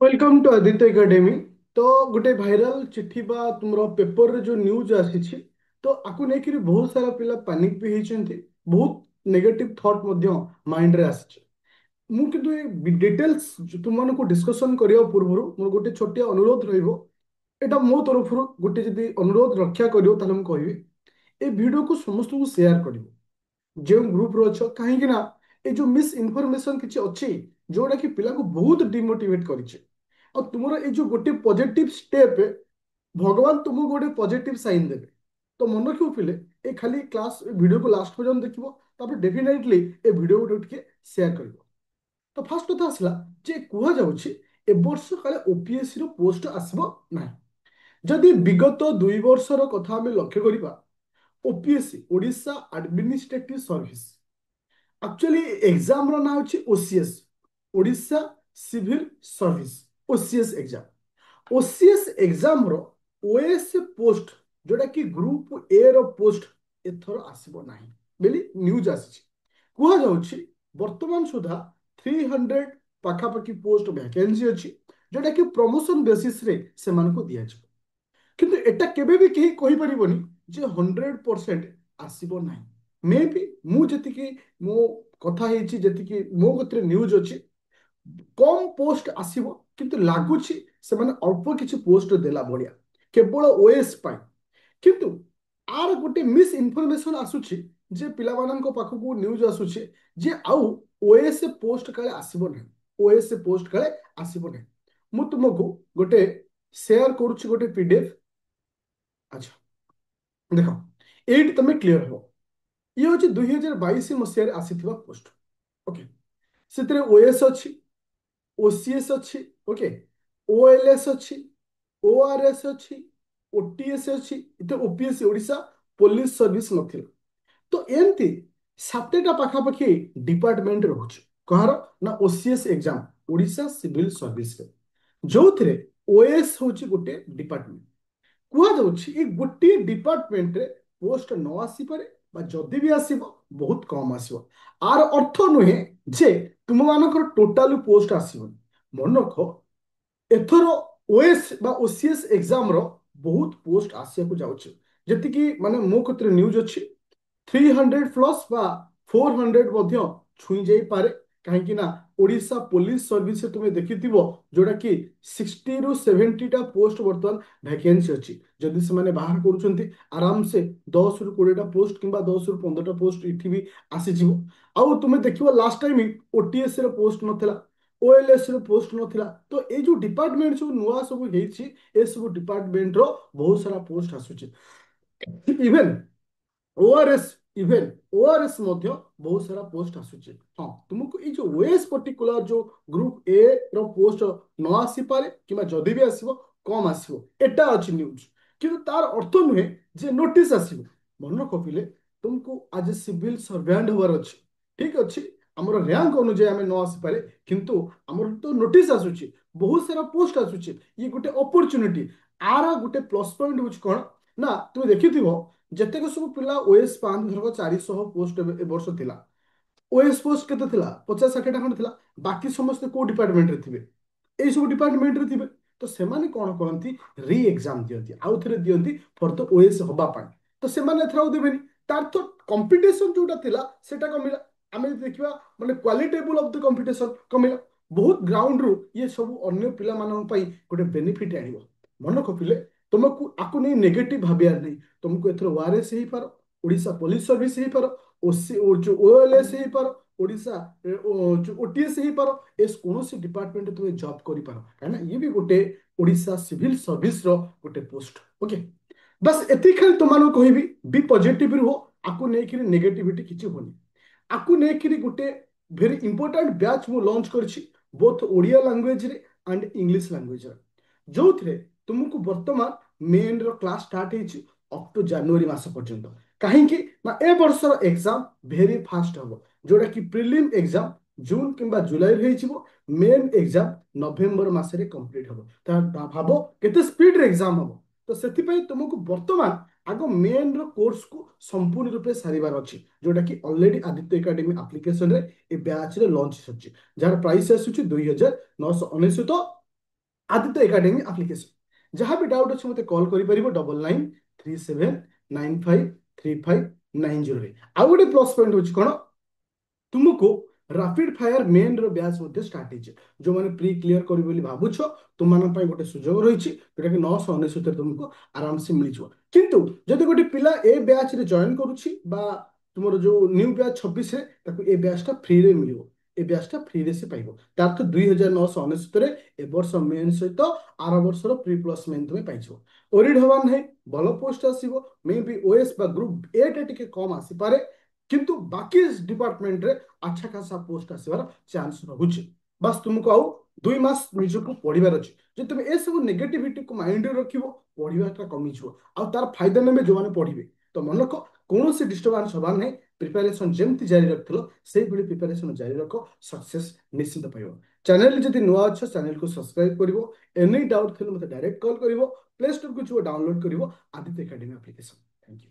Welcome to Aditya academy. तो गोटे viral चिट्ठी बा तुमरो पेपर रे जो न्यूज आसी तो आकु नेकिरी बहुत सारा पिला पैनिक भी होइछन्ती। बहुत नेगेटिव थॉट मध्य माइंड रे आसी। मु किंतु ए डिटेल्स तुम मानको डिस्कशन करिया पूर्व मोर गोटे छोटिया अनुरोध रहिबो। एटा मो तरफ गोटे जदी अनुरोध रक्षा करियो ताले मु कहबी ए वीडियो को समस्त को शेयर करियो जो ग्रुप रो छ काहे ना ए जो मिस इन्फॉर्मेशन किछि अछि जोडा कि पिला को बहुत डिमोटिवेट करिछि। और तुमर ए जो गोटे पॉजिटिव स्टेप भगवान तुमको गोटे पॉजिटिव साइन देवे। तो मन रखियो पिले ए खाली क्लास वीडियो को लास्ट पर्यंत देखिबो तापर डेफिनेटली ए वीडियो को टिके शेयर करिवो। तो फर्स्ट कथा आसला जे कुहा जाउछि ए वर्ष काले ओपीएससी रो पोस्ट आसीबो ना। जदि विगत 2 वर्ष रो कथा हमें लक्ष्य करिबा OPSC Odisha administrative service actually exam रो ना होछि OCS Odisha civil service OCS exam. OCS exam रो ओएस पोस्ट जोटा कि ग्रुप ए रो पोस्ट एथर आसीबो नाही बेली न्यूज आसी। कुहा जाउछि वर्तमान सुधा 300 पाखापाखि पोस्ट वैकेंसी अछि जोटा कि प्रमोशन बेसिस रे से मानको दिया छ। किंतु एटा केबे भी केही कहि परिबोनी जे 100% आसीबो नाही। मे बी मु जतिकि मो कथा हेछि जतिकि मो गतरे न्यूज अछि कम पोस्ट आसीबो किंतु लागुछि से माने अल्प किछि पोस्ट देला भलिया केवल ओएस पाई। किंतु आर गोटे मिस इनफॉरमेशन आसुछि जे पिला माननको पाखकु न्यूज आसुछि जे आउ ओएस पोस्ट काले आसीबो नाही ओएस पोस्ट काले आसीबो नाही। मु तुमको गोटे शेयर करूछि गोटे पीडीएफ। अच्छा देखो एट तमे क्लियर हो ये होछि 2022 मसिया रे आसीथिबा पोस्ट। ओके सेतरे ओएस अछि ओसीएस अच्छी ओके ओएलएस अच्छी ओआरएस अच्छी ओटीएस अच्छी इते ओपीएससी ओडिशा पुलिस सर्विस नथिला। तो एमती सातटा पाखापाखि डिपार्टमेंट रहुଛି कहार ना OCS exam Odisha civil service रे जो थे ओएस होची गोटे डिपार्टमेंट। कुहा जाउछि ए गोटे डिपार्टमेंट रे पोस्ट न आसी पारे बा जदि भी आसीबो बहुत कम आसीबो। आर अर्थ नुहे जे तुम मानकर टोटाल पोस्ट आसीबो। मन रख एथर ओएस बा ओसीएस एग्जाम रो बहुत पोस्ट आसिया को जाउछि जति कि माने मो कतरे न्यूज अछि 300 प्लस बा 400 मध्य छुई जाई पारे। कहीं ना ओडिशा पुलिस सर्विस से तुम्हें देखिथिबो जोटा कि 60 रु 70 टा पोस्ट वर्तमान वैकेंसी अछि। जदि से माने बाहर करूछंती आराम से 10 रु 20 टा पोस्ट किंबा 10 रु 15 टा पोस्ट इठी भी आसी जिवो। आउ तुम्हें देखिबो लास्ट टाइम ओटीएस रे पोस्ट नथिला ओएलएस रे पोस्ट नथिला। तो ए जो डिपार्टमेंट सब नुआ सब हेछि ए सब डिपार्टमेंट रो बहुत सारा पोस्ट आसुछि। इवन ओआरएस इवन ओआरएस मध्य बहुत सारा पोस्ट आसुचे। हाँ तुमको ये जो ओएस पर्टिकुलर जो ग्रुप ए रो पोस्ट न आसी पारे किंबा जदि भी आसीबो कम आसीबो एटा अछि न्यूज। किंतु तार अर्थ नुहे जे नोटिस आसीबो। मन रख पिले तुमको आज सिविल सर्वेंट होबार अछि ठीक अछि हमर रैंक अनुसार हमें न आसी पारे किंतु हमर तो नोटिस आसुची बहुत सारा पोस्ट आसुची ये गोटे अपॉर्चुनिटी। आर गोटे प्लस पॉइंट होछ कोन ना तुम देखिथिबो जेतेक सब पिला ओएस पान धरक 400 पोस्ट ए वर्ष थिला ओएस पोस्ट केते थिला 50-60 टा खंड थिला बाकी समस्त को डिपार्टमेंट रे थिबे ए सब डिपार्टमेंट रे थिबे। तो सेमाने कोन करंती री एग्जाम दियंती आउ थरे दियंती फॉर द ओएस होबा पाई। तो सेमाने थराउ देबेनी तार तो कंपटीशन जोटा थिला सेटा कमिला। आमे देखिबा माने क्वालिटेबल ऑफ द कंपटीशन कमिला बहुत ग्राउंड रु ये सब अन्य पिला मानन पई गोटे बेनिफिट आनिबो। मन कपिले तुमको आकु नहीं नेगेटिव भाबियार नहीं तुमको एथरो ओआरएस ही पारो ओडिशा पुलिस सर्विस ही पारो ओसी जो ओएलएस ही पारो ओडिशा जो ओटीएस ही पारो एस कोनोसी डिपार्टमेंट तुमे जॉब करि पारो काना ये भी गोटे ओडिशा सिविल सर्विस रो गोटे पोस्ट। ओके बस एति खाली तुमानो कहबी बी पॉजिटिव रहो आकु नहीं कि नेगेटिविटी किछि होनी। आकु नहीं कि गोटे वेरी इंपोर्टेंट बैच मु लॉन्च करछि बोथ ओडिया लैंग्वेज रे एंड इंग्लिश लैंग्वेज रे जो थे तुमको वर्तमान मेन रो क्लास स्टार्ट हेछि अप टू जनवरी मास पर्यंत। कहीं ना ए वर्षर एग्जाम वेरी फास्ट हम जोटा कि प्रिलिम एग्जाम जून किंबा जुलाई रे हेछिबो मेन एग्जाम नवेम्बर मासरे कंप्लीट हम। ता भाबो केते स्पीड रे एग्जाम हम। तो सेति पई तुमको वर्तमान आगो मेन रो कोर्स को संपूर्ण रूपे सारिबार अछि जोटा कि ऑलरेडी आदित्य एकेडमी एप्लीकेशन रे ए बैच रे लॉन्च अछि जार प्राइस आसुछि 2999 आदित्य एकाडेमी आप्लिकेशन। जहाँ भी डाउट अच्छे मत कॉल कर 9937953590। आउ गोटे प्लस पॉइंट हूँ कौन, तुमको रापिड फायर मेन रो बैच स्टार्ट हो, जो मैंने प्री क्लियर करी बोली भावुछ तुम मान गोटे सुजोग रही जोटा कि 999 तुमको आराम से मिल जाव। किंतु जदि गोटे पिला ए बैच रे जॉइन करुछि बा तुमर जो न्यू बैच 26 ए बैच टा फ्री रे मिलियो, ए बैच टा फ्री रे से पाइबो। तार तो 2999 रे ए वर्ष मेन सहित आर वर्षर प्री प्लस मेन तुम पाइछो। ओरिड हवार नहीं, भल पोस्ट आसीबो, मे बी ओएस बा ग्रुप ए टे टिके कम आसी पारे, किंतु बाकी डिपार्टमेंट रे अच्छा खासा पोस्ट आसबार चांस रहुछि। बस तुमको आउ 2 मास निजको पढ़िबार अछि। जे तुम ए सब नेगेटिविटी को माइंड रे रखिबो, पढ़िबाटा कमी जिवो आ तार फायदा नेबे जो माने पढ़िबे। तो मन रख कौन से डिस्टर्बांस हबार नहीं, प्रिपरेशन जेमती जारी रखथिलो सेही भली प्रिपरेशन जारी रख, सक्सेस निश्चित पाइबो। चैनल जदि नुआ अच्छ चैनल को सब्सक्राइब करिवो, एनी डाउट थिले मते डायरेक्ट कॉल करिवो, प्ले स्टोर को जो डाउनलोड करिवो Aditya academy application. Thank you.